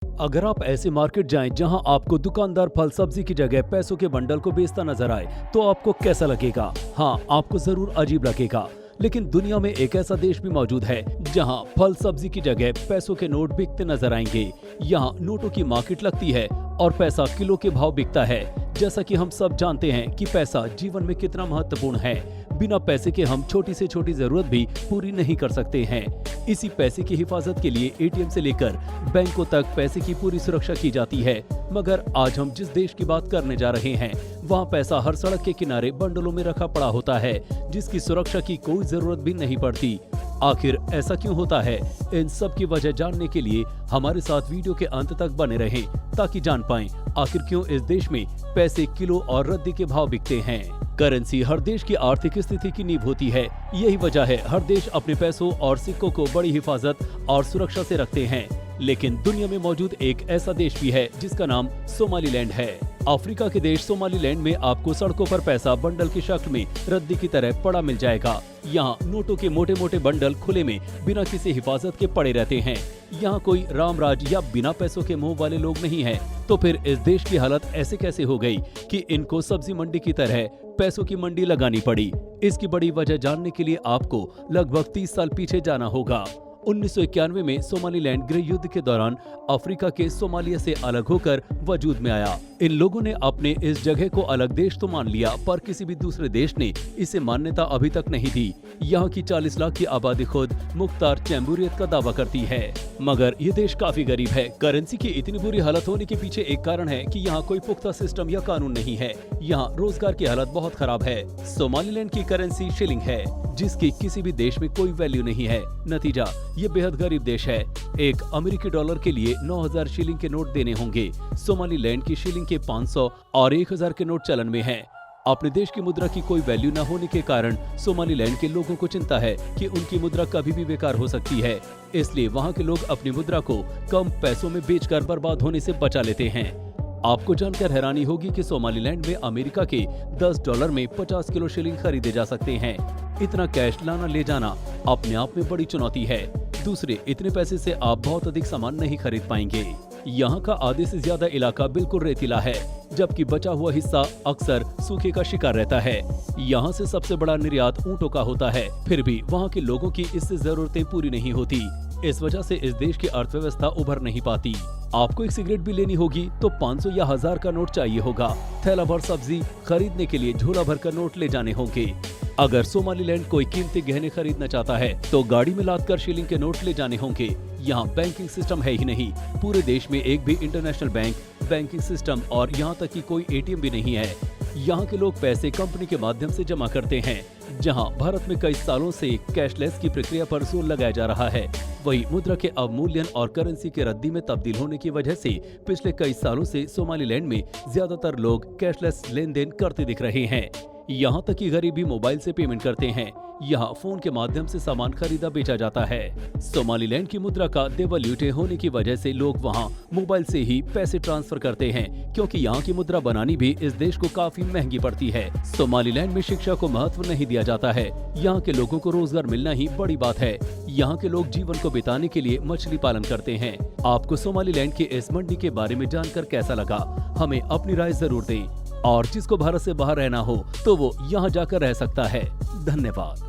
अगर आप ऐसे मार्केट जाएं जहां आपको दुकानदार फल सब्जी की जगह पैसों के बंडल को बेचता नजर आए तो आपको कैसा लगेगा? हाँ, आपको जरूर अजीब लगेगा। लेकिन दुनिया में एक ऐसा देश भी मौजूद है जहां फल सब्जी की जगह पैसों के नोट बिकते नजर आएंगे। यहाँ नोटों की मार्केट लगती है और पैसा किलो के भाव बिकता है। जैसा कि हम सब जानते हैं कि पैसा जीवन में कितना महत्वपूर्ण है। बिना पैसे के हम छोटी से छोटी जरूरत भी पूरी नहीं कर सकते हैं। इसी पैसे की हिफाजत के लिए एटीएम से लेकर बैंकों तक पैसे की पूरी सुरक्षा की जाती है। मगर आज हम जिस देश की बात करने जा रहे हैं वहाँ पैसा हर सड़क के किनारे बंडलों में रखा पड़ा होता है, जिसकी सुरक्षा की कोई जरूरत भी नहीं पड़ती। आखिर ऐसा क्यों होता है? इन सब की वजह जानने के लिए हमारे साथ वीडियो के अंत तक बने रहें ताकि जान पाएं आखिर क्यों इस देश में पैसे किलो और रद्दी के भाव बिकते हैं। करेंसी हर देश की आर्थिक स्थिति की नींव होती है। यही वजह है हर देश अपने पैसों और सिक्कों को बड़ी हिफाजत और सुरक्षा से रखते हैं। लेकिन दुनिया में मौजूद एक ऐसा देश भी है जिसका नाम सोमालीलैंड है। अफ्रीका के देश सोमालीलैंड में आपको सड़कों पर पैसा बंडल की शक्ल में रद्दी की तरह पड़ा मिल जाएगा। यहाँ नोटों के मोटे मोटे बंडल खुले में बिना किसी हिफाजत के पड़े रहते हैं। यहाँ कोई रामराज या बिना पैसों के मुंह वाले लोग नहीं हैं। तो फिर इस देश की हालत ऐसे कैसे हो गई कि इनको सब्जी मंडी की तरह पैसों की मंडी लगानी पड़ी? इसकी बड़ी वजह जानने के लिए आपको लगभग 30 साल पीछे जाना होगा। 1991 में सोमालीलैंड गृह युद्ध के दौरान अफ्रीका के सोमालिया से अलग होकर वजूद में आया। इन लोगों ने अपने इस जगह को अलग देश तो मान लिया, पर किसी भी दूसरे देश ने इसे मान्यता अभी तक नहीं दी। यहाँ की 40 लाख की आबादी खुद मुख्तार जमहूरियत का दावा करती है, मगर ये देश काफी गरीब है। करेंसी की इतनी बुरी हालत होने के पीछे एक कारण है कि यहाँ कोई पुख्ता सिस्टम या कानून नहीं है। यहाँ रोजगार की हालत बहुत खराब है। सोमालीलैंड की करेंसी शिलिंग है, जिसकी किसी भी देश में कोई वैल्यू नहीं है। नतीजा, ये बेहद गरीब देश है। एक अमेरिकी डॉलर के लिए 9000 शिलिंग के नोट देने होंगे। सोमालीलैंड की शिलिंग के 500 और 1000 के नोट चलन में हैं। अपने देश की मुद्रा की कोई वैल्यू न होने के कारण सोमालीलैंड के लोगों को चिंता है कि उनकी मुद्रा कभी भी बेकार हो सकती है। इसलिए वहाँ के लोग अपनी मुद्रा को कम पैसों में बेचकर बर्बाद होने से बचा लेते हैं। आपको जानकर हैरानी होगी कि सोमालीलैंड में अमेरिका के 10 डॉलर में 50 किलो शिलिंग खरीदे जा सकते हैं। इतना कैश लाना ले जाना अपने आप में बड़ी चुनौती है। दूसरे, इतने पैसे से आप बहुत अधिक सामान नहीं खरीद पाएंगे। यहाँ का आधे से ज्यादा इलाका बिल्कुल रेतीला है, जबकि बचा हुआ हिस्सा अक्सर सूखे का शिकार रहता है। यहाँ से सबसे बड़ा निर्यात ऊंटों का होता है, फिर भी वहाँ के लोगों की इससे जरूरतें पूरी नहीं होती। इस वजह से इस देश की अर्थव्यवस्था उभर नहीं पाती। आपको एक सिगरेट भी लेनी होगी तो 500 या 1000 का नोट चाहिए होगा। थैला भर सब्जी खरीदने के लिए झोला भर कर नोट ले जाने होंगे। अगर सोमालीलैंड कोई कीमती गहने खरीदना चाहता है तो गाड़ी में लादकर शिलिंग के नोट ले जाने होंगे। यहाँ बैंकिंग सिस्टम है ही नहीं। पूरे देश में एक भी इंटरनेशनल बैंकिंग सिस्टम और यहाँ तक कि कोई एटीएम भी नहीं है। यहाँ के लोग पैसे कंपनी के माध्यम से जमा करते हैं। जहाँ भारत में कई सालों से कैशलेस की प्रक्रिया पर जोर लगाया जा रहा है, वही मुद्रा के अवमूल्यन और करेंसी के रद्दी में तब्दील होने की वजह से पिछले कई सालों से सोमालीलैंड में ज्यादातर लोग कैशलेस लेन देन करते दिख रहे हैं। यहाँ तक कि गरीब भी मोबाइल से पेमेंट करते हैं। यहाँ फोन के माध्यम से सामान खरीदा बेचा जाता है। सोमालीलैंड की मुद्रा का देवल्यूटे होने की वजह से लोग वहाँ मोबाइल से ही पैसे ट्रांसफर करते हैं, क्योंकि यहाँ की मुद्रा बनानी भी इस देश को काफी महंगी पड़ती है। सोमालीलैंड में शिक्षा को महत्व नहीं दिया जाता है। यहाँ के लोगों को रोजगार मिलना ही बड़ी बात है। यहाँ के लोग जीवन को बिताने के लिए मछली पालन करते हैं। आपको सोमालीलैंड के इस मंडी के बारे में जानकर कैसा लगा? हमें अपनी राय जरूर दें। और जिसको भारत से बाहर रहना हो तो वो यहाँ जाकर रह सकता है। धन्यवाद।